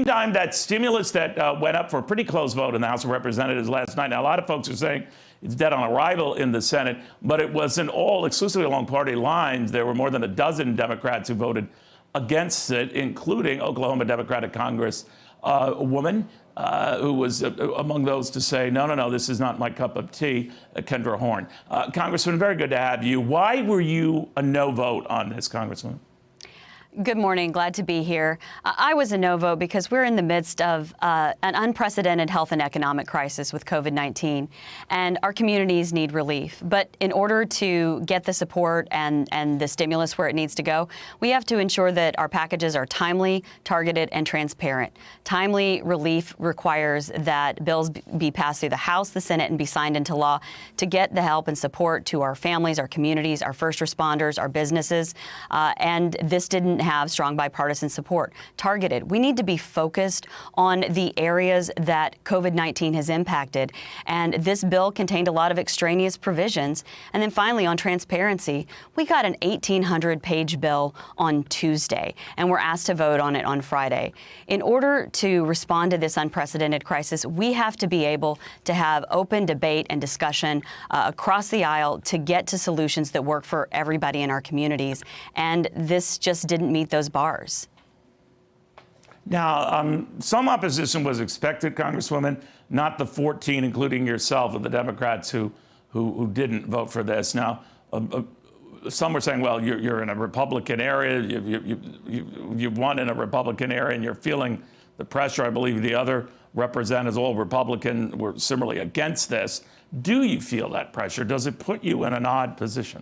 time, that stimulus that went up for a pretty close vote in the House of Representatives last night. Now, a lot of folks are saying it's dead on arrival in the Senate, but it wasn't all exclusively along party lines. There were more than a dozen Democrats who voted against it, including Oklahoma Democratic Congress a woman who was among those to say, no, this is not my cup of tea, Kendra Horn. Congressman, very good to have you. Why were you a no vote on this, Congressman? Good morning. Glad to be here. I was a no vote because we're in the midst of an unprecedented health and economic crisis with COVID-19, and our communities need relief. But in order to get the support and the stimulus where it needs to go, we have to ensure that our packages are timely, targeted, and transparent. Timely relief requires that bills be passed through the House, the Senate, and be signed into law to get the help and support to our families, our communities, our first responders, our businesses, and this didn't have strong bipartisan support. Targeted. We need to be focused on the areas that COVID-19 has impacted. And this bill contained a lot of extraneous provisions. And then finally, on transparency, we got an 1,800-page bill on Tuesday, and we're asked to vote on it on Friday. In order to respond to this unprecedented crisis, we have to be able to have open debate and discussion across the aisle to get to solutions that work for everybody in our communities. And this just didn't meet those bars. Now, some opposition was expected, Congresswoman, not the 14, including yourself, of the Democrats who didn't vote for this. Now, some were saying, well, you're in a Republican area, you've won in a Republican area, and you're feeling the pressure. I believe the other representatives, all Republican, were similarly against this. Do you feel that pressure? Does it put you in an odd position?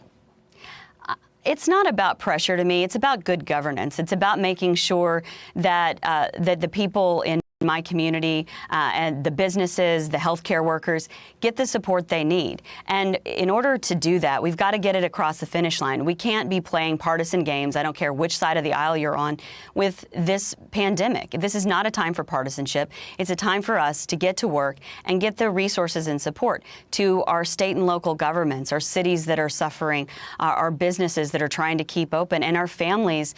It's not about pressure to me. It's about good governance. It's about making sure that that the people in my community and the businesses, the healthcare workers get the support they need. And in order to do that, we've got to get it across the finish line. We can't be playing partisan games. I don't care which side of the aisle you're on with this pandemic. This is not a time for partisanship. It's a time for us to get to work and get the resources and support to our state and local governments, our cities that are suffering, our businesses that are trying to keep open, and our families,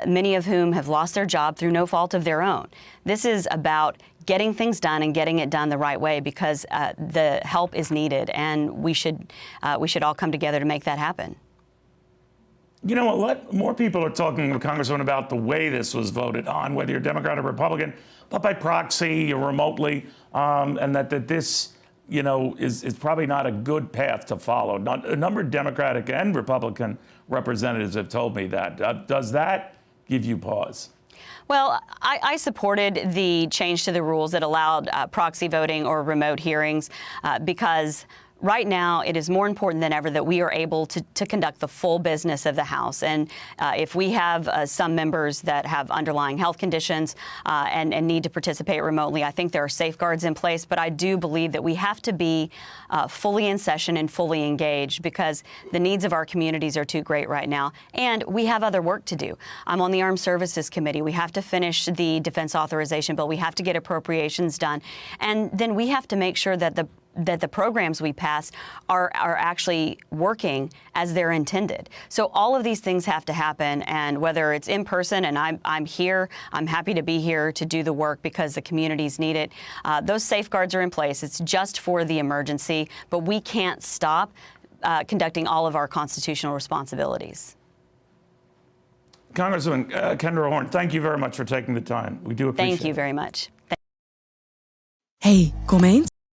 many of whom have lost their job through no fault of their own. This is about getting things done and getting it done the right way, because the help is needed, and we should all come together to make that happen. You know what? More people are talking to Congressman about the way this was voted on, whether you're Democrat or Republican, but by proxy or remotely, and that this, you know, is probably not a good path to follow. A number of Democratic and Republican representatives have told me that. Does that give you pause? Well, I supported the change to the rules that allowed proxy voting or remote hearings because right now, it is more important than ever that we are able to conduct the full business of the House. And if we have some members that have underlying health conditions and need to participate remotely, I think there are safeguards in place. But I do believe that we have to be fully in session and fully engaged, because the needs of our communities are too great right now. And we have other work to do. I'm on the Armed Services Committee. We have to finish the defense authorization bill. We have to get appropriations done. And then we have to make sure that the programs we pass are actually working as they're intended. So all of these things have to happen, and whether it's in person, and I'm here, I'm happy to be here to do the work because the communities need it. Those safeguards are in place. It's just for the emergency, but we can't stop conducting all of our constitutional responsibilities. Congresswoman Kendra Horn, thank you very much for taking the time. We do appreciate it. Thank you very much. Hey, kom eens.